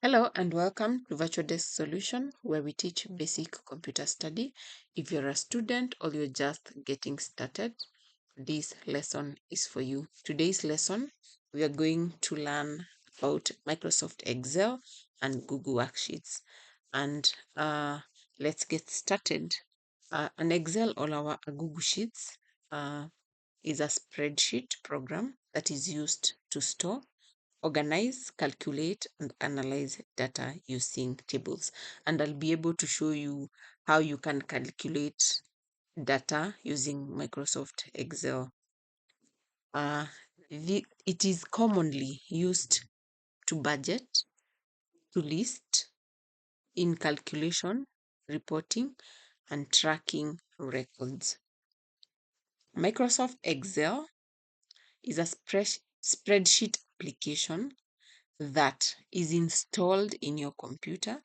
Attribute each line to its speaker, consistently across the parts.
Speaker 1: Hello and welcome to Virtual Desk Solution, where we teach basic computer study. If you're a student or you're just getting started, this lesson is for you. Today's lesson, we are going to learn about Microsoft Excel and Google Worksheets. And let's get started. An Excel or our Google Sheets is a spreadsheet program that is used to store, organize, calculate, and analyze data using tables. And I'll be able to show you how you can calculate data using Microsoft Excel. It is commonly used to budget, to list, in calculation, reporting, and tracking records. Microsoft Excel is a spreadsheet application that is installed in your computer.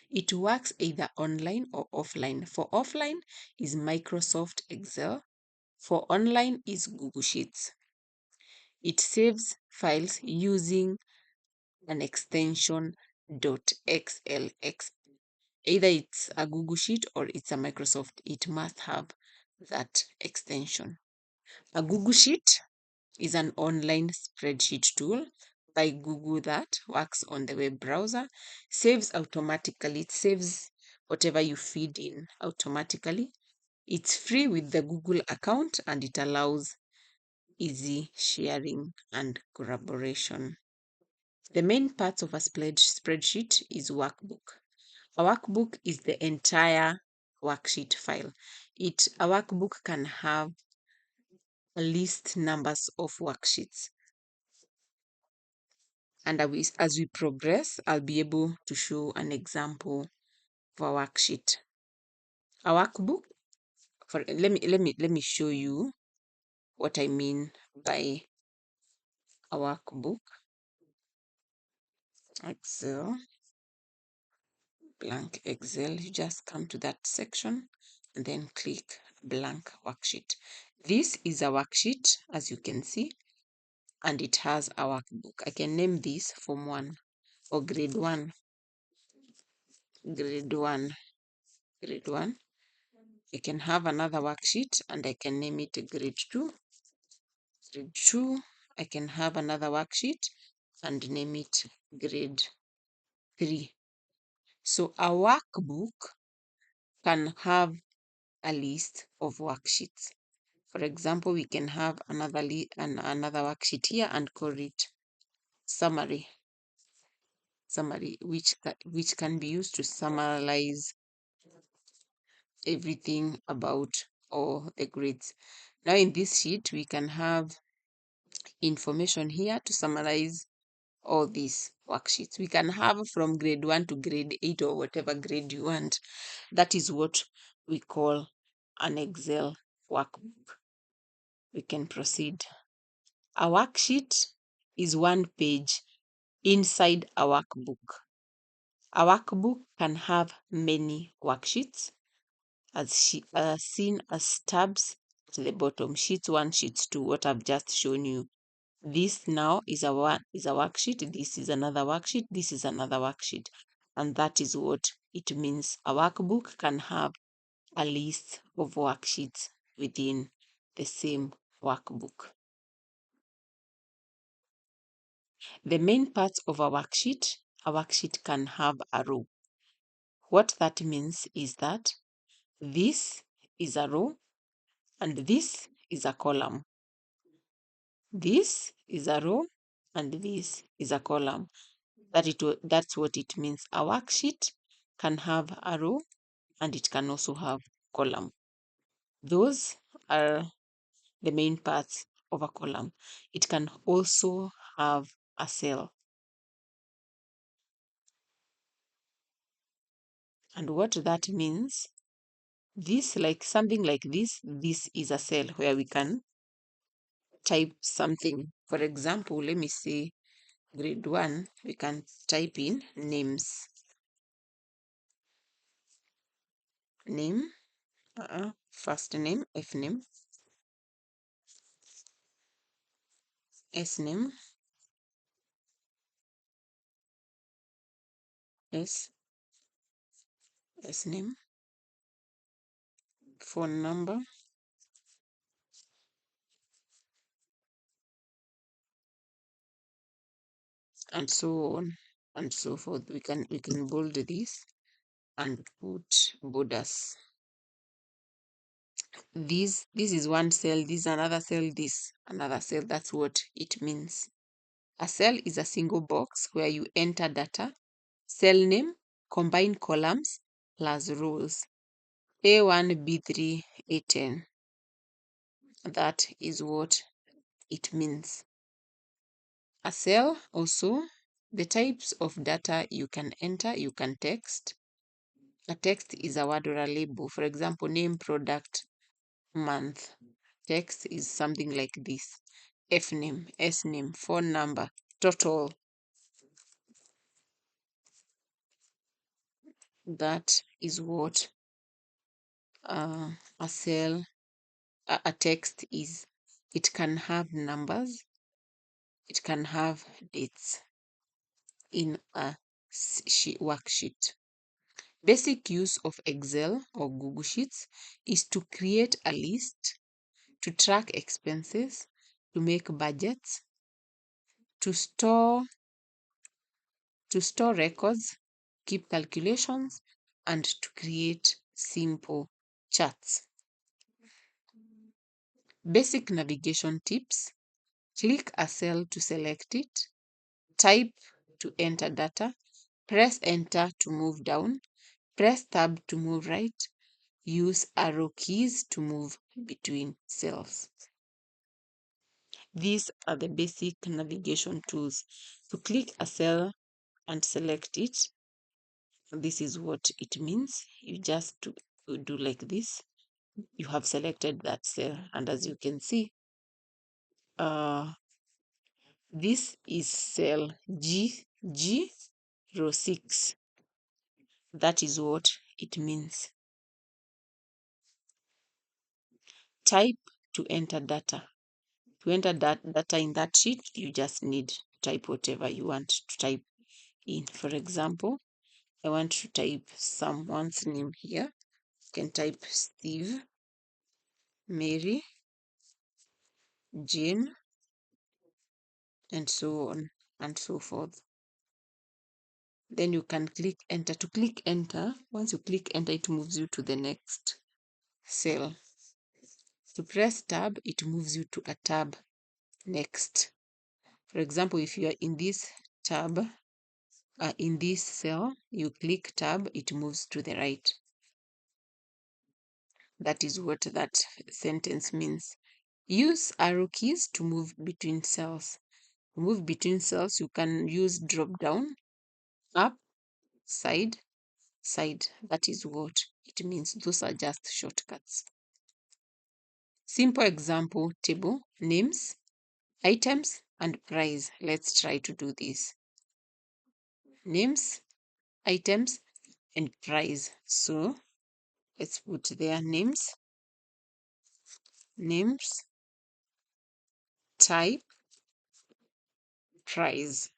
Speaker 1: It works either online or offline. For offline is Microsoft Excel. For online is Google Sheets. It saves files using an extension .xlx. Either it's a Google Sheet or it's a Microsoft. It must have that extension. A Google Sheet is an online spreadsheet tool by Google that works on the web browser, saves automatically. It saves whatever you feed in automatically. It's free with the Google account and it allows easy sharing and collaboration. The main parts of a spreadsheet is workbook. A workbook is the entire worksheet file. A workbook can have a list numbers of worksheets. And as we progress, I'll be able to show an example of a worksheet. A workbook, let me show you what I mean by a workbook. Excel, blank Excel. You just come to that section and then click blank worksheet. This is a worksheet, as you can see, and it has a workbook. I can name this Form 1 or Grade 1. Grade 1. Grade 1. I can have another worksheet and I can name it Grade 2. Grade 2. I can have another worksheet and name it Grade 3. So a workbook can have a list of worksheets. For example, we can have another worksheet here and call it summary. Summary, which can be used to summarize everything about all the grades. Now in this sheet, we can have information here to summarize all these worksheets. We can have from grade 1 to grade 8 or whatever grade you want. That is what we call an Excel workbook. We can proceed. A worksheet is one page inside a workbook. A workbook can have many worksheets as seen as tabs at the bottom. Sheet 1, sheet 2, what I've just shown you. This now is a worksheet. This is another worksheet. This is another worksheet. And that is what it means. A workbook can have a list of worksheets within the same workbook. The main parts of a worksheet can have a row. What that means is that this is a row and this is a column. This is a row and this is a column. That's what it means. A worksheet can have a row and it can also have column. Those are the main parts of a column. It can also have a cell. And what that means, something like this is a cell where we can type something. For example, let me say grade 1, we can type in names. Name, first name, F name, S name, S, S name, phone number, and so on and so forth. We can bold this and put borders. This is one cell, this another cell, this another cell. That's what it means. A cell is a single box where you enter data, cell name, combine columns plus rows. A1, B3, A10. That is what it means. A cell also, the types of data you can enter, you can text. A text is a word or a label. For example, name, product, month. Text is something like this. F name, S name, phone number, total. That is what a cell, a text is. It can have numbers, it can have dates in a worksheet. Basic use of Excel or Google Sheets is to create a list, to track expenses, to make budgets, to store records, keep calculations, and to create simple charts. Basic navigation tips: click a cell to select it, type to enter data, press enter to move down, press tab to move right, use arrow keys to move between cells. These are the basic navigation tools. To click a cell and select it, this is what it means. You just do like this. You have selected that cell, and as you can see, this is cell G row 6. That is what it means. Type to enter data. To enter that data in that sheet, you just need to type whatever you want to type in. For example, I want to type someone's name here. You can type Steve, Mary, Jane, and so on and so forth. Then you can click enter. To click enter, once you click enter, it moves you to the next cell. To press tab, it moves you to a tab next. For example, if you are in this tab, in this cell, you click tab, it moves to the right. That is what that sentence means. Use arrow keys to move between cells. To move between cells, you can use drop down, up, side, side. That is what it means. Those are just shortcuts. Simple example table: names, items, and price. Let's try to do this. Names, items, and price. So let's put their names, type, price.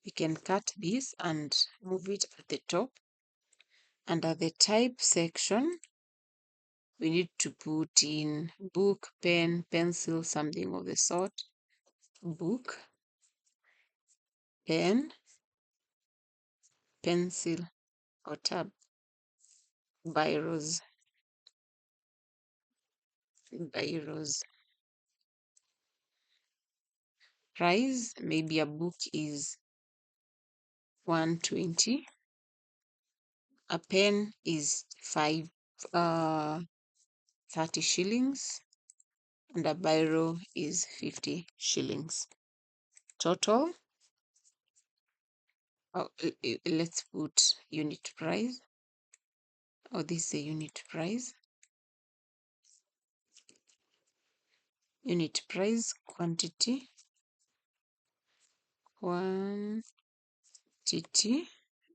Speaker 1: We can cut this and move it at the top. Under the type section, we need to put in book, pen, pencil, something of the sort. Book, pen, pencil, or tab. Biros. Price, maybe a book is 120. A pen is 30 shillings, and a biro is 50 shillings. Total, let's put unit price. This is a unit price. Unit price, quantity,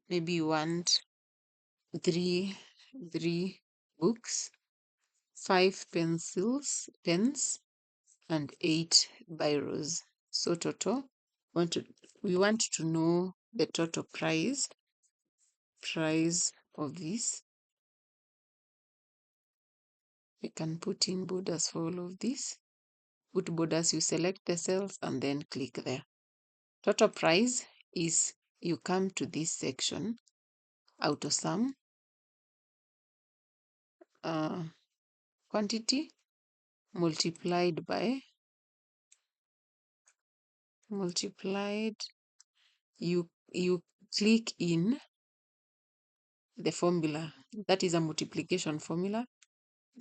Speaker 1: maybe you want three books, 5 pens, and 8 biros. So total we want to know the total price of this. We can put in borders for all of this. Put borders, you select the cells and then click there. Total price is, you come to this section, auto sum, quantity multiplied, you click in the formula. That is a multiplication formula.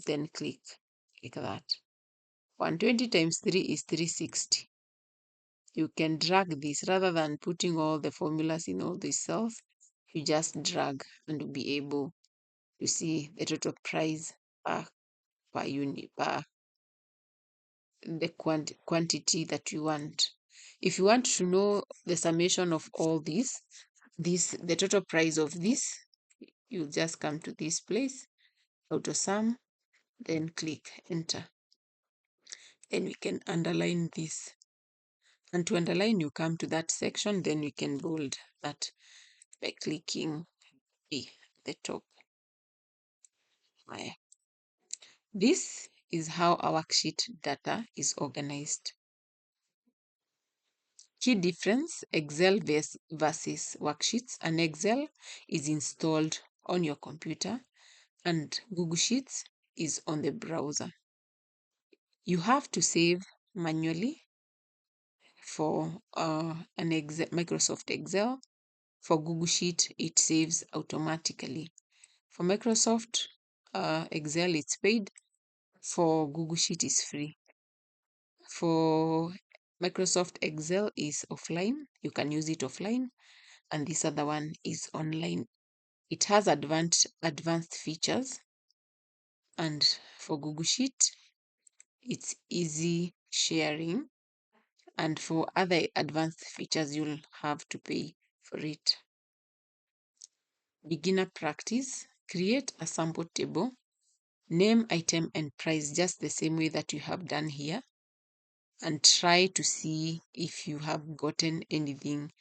Speaker 1: Then click that. 120 times 3 is 360. You can drag this rather than putting all the formulas in all these cells. You just drag and you'll be able to see the total price per unit, per the quantity that you want. If you want to know the summation of all this, the total price of this, you just come to this place, auto sum, then click enter. Then we can underline this. And to underline, you come to that section, then we can bold that by clicking the top. This is how our worksheet data is organized. Key difference, Excel versus worksheets. An Excel is installed on your computer and Google Sheets is on the browser. You have to save manually for Microsoft Excel. For Google Sheet, it saves automatically. For Microsoft Excel, it's paid. For Google Sheet, is free. For Microsoft Excel is offline. You can use it offline. And this other one is online. It has advanced features. And for Google Sheet, it's easy sharing. And for other advanced features, you'll have to pay for it. Beginner practice. Create a sample table. Name, item, and price just the same way that you have done here. And try to see if you have gotten anything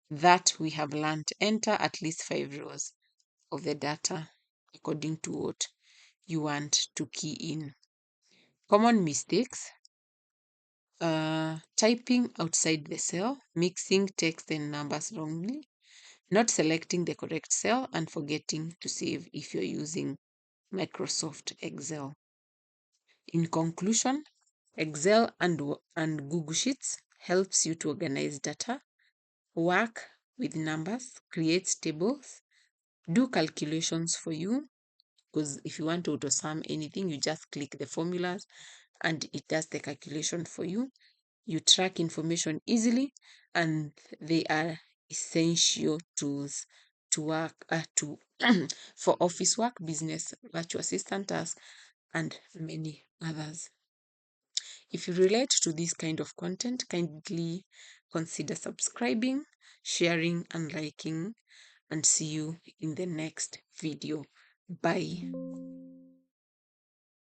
Speaker 1: that we have learned. Enter at least 5 rows of the data according to what you want to key in. Common mistakes. Typing outside the cell, mixing text and numbers wrongly, not selecting the correct cell, and forgetting to save if you're using Microsoft Excel. In conclusion, Excel and Google Sheets helps you to organize data, work with numbers, create tables, do calculations for you. Because if you want to auto sum anything, you just click the formulas and it does the calculation for you. You track information easily, and they are essential tools to work for office work, business, virtual assistant tasks, and many others. If you relate to this kind of content, kindly consider subscribing, sharing, and liking, and see you in the next video. Bye.